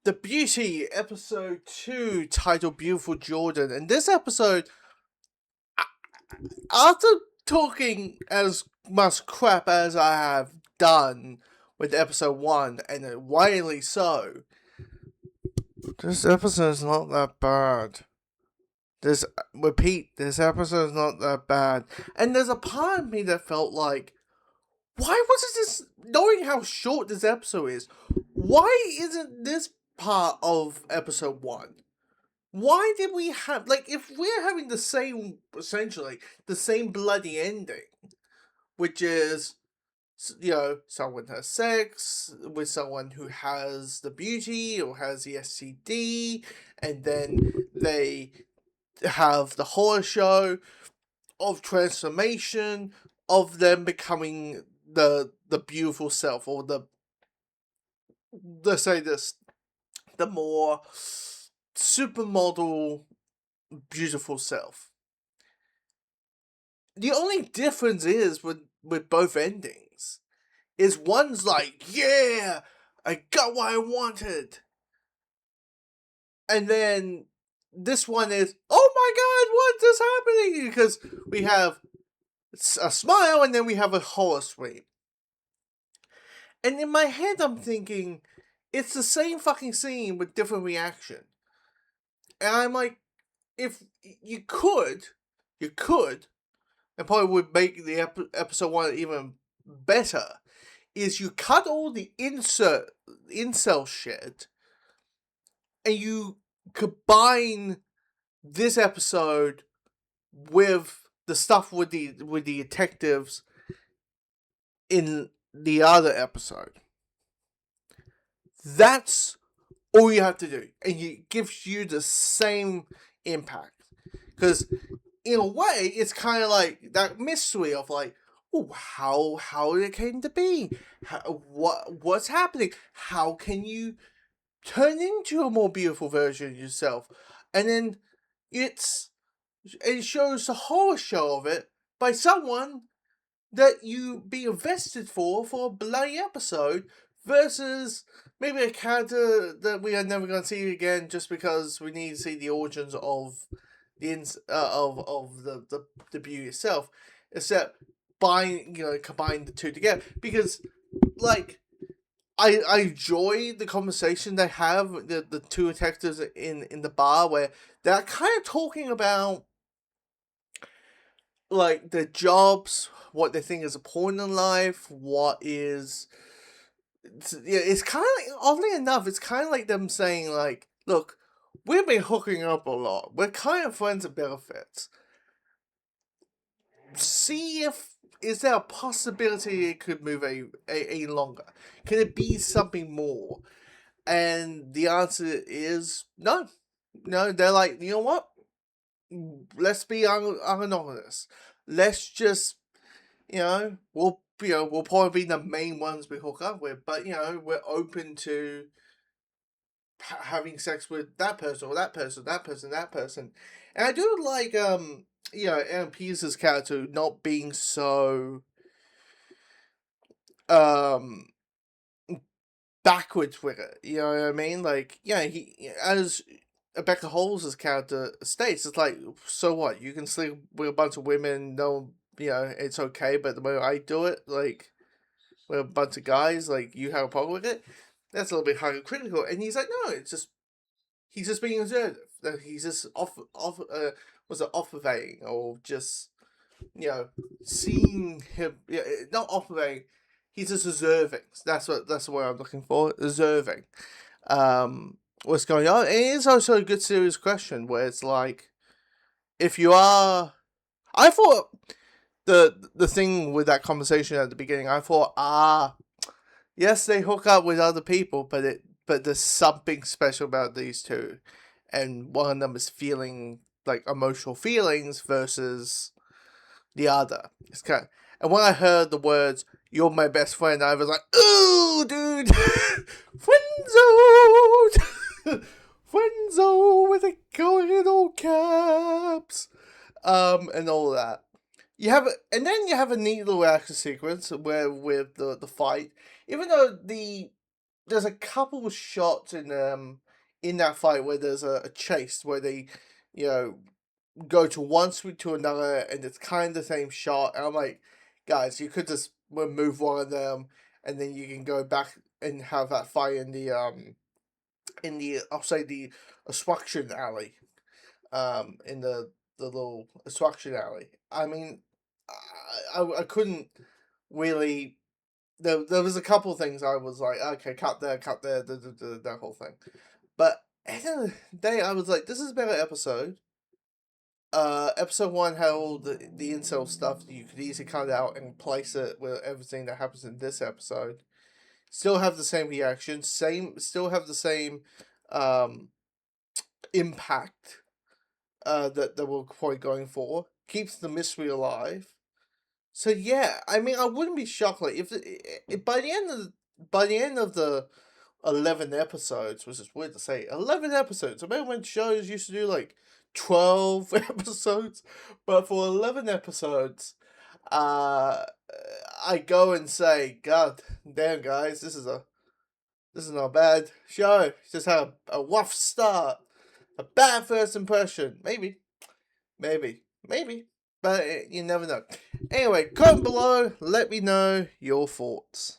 The Beauty, episode 2, titled Beautiful Jordan. And this episode, after talking as much crap as I have done with episode 1, and widely so, this episode's not that bad. This episode's not that bad. And there's a part of me that felt like, why wasn't this, knowing how short this episode is, why isn't this part of episode 1? Why did we have, like, if we're having the same, essentially, the same bloody ending, which is, someone has sex with someone who has the beauty or has the STD, and then they have the horror show of transformation, of them becoming the beautiful self, or let's say this, the more supermodel beautiful self. The only difference is with both endings is one's like, yeah, I got what I wanted, and then this one is, oh my god, what's this happening? Because we have a smile and then we have a horror scream. And in my head I'm thinking, it's the same fucking scene with different reaction. And I'm like, if you could, and probably would make the episode 1 even better, is you cut all the incel shit, and you combine this episode with the stuff with the detectives in the other episode. That's all you have to do, and it gives you the same impact. Because in a way, it's kind of like that mystery of like, oh, how it came to be, what's happening, how can you turn into a more beautiful version of yourself, and then it shows the horror show of it by someone that you be invested for a bloody episode, versus maybe a character that we are never going to see again just because we need to see the origins of the beauty itself, except combine the two together. Because, like, I enjoy the conversation they have, the two detectives in the bar, where they're kind of talking about, like, their jobs, what they think is important in life, it's kind of, oddly enough, it's kind of like them saying, like, look, we've been hooking up a lot. We're kind of friends of benefits. See if, is there a possibility it could move a longer? Can it be something more? And the answer is no. No, they're like, you know what? Let's be anonymous. Let's just, we'll probably be the main ones we hook up with, but we're open to having sex with that person or that person, that person, that person. And I do like Aaron Pierce's character not being so backwards with it. You know what I mean? Like, he, as Rebecca Holmes' character states, it's like, so what? You can sleep with a bunch of women, no, it's okay, but the way I do it, like, with a bunch of guys, like, you have a problem with it? That's a little bit hypocritical. And he's like, no, he's just being observative. That he's just observating, or just, seeing him, not observating, he's just observing. That's the word I'm looking for, observing. What's going on. And it is also a good serious question where it's like, if you are, I thought the thing with that conversation at the beginning, I thought, yes, they hook up with other people, but there's something special about these two, and one of them is feeling like emotional feelings versus the other. It's kind of, and when I heard the words "you're my best friend," I was like, "Ooh, dude, friendzone, friendzone with a going in all caps, and all that." And then you have a neat little action sequence where with the fight, even though the there's a couple of shots in that fight where there's a chase where they, you know, go to one street to another, and it's kind of the same shot. And I'm like, guys, you could just remove one of them, and then you can go back and have that fight in the I'll say the extraction alley, in the little extraction alley. I mean, I couldn't really. There was a couple of things I was like, okay, cut there, that whole thing. But at the end of the day, I was like, this is a better episode. Episode 1 had all the incel stuff that you could easily cut out and place it with everything that happens in this episode. Still have the same reaction, still have the same um, impact that we're probably going for. Keeps the mystery alive. So yeah, I mean, I wouldn't be shocked like if by the end of the 11 episodes, which is weird to say, 11 episodes. I remember when shows used to do like 12 episodes, but for 11 episodes, uh, I go and say, God damn, guys, this is not a bad show. Just had a rough start, a bad first impression. Maybe, but you never know. Anyway, comment below. Let me know your thoughts.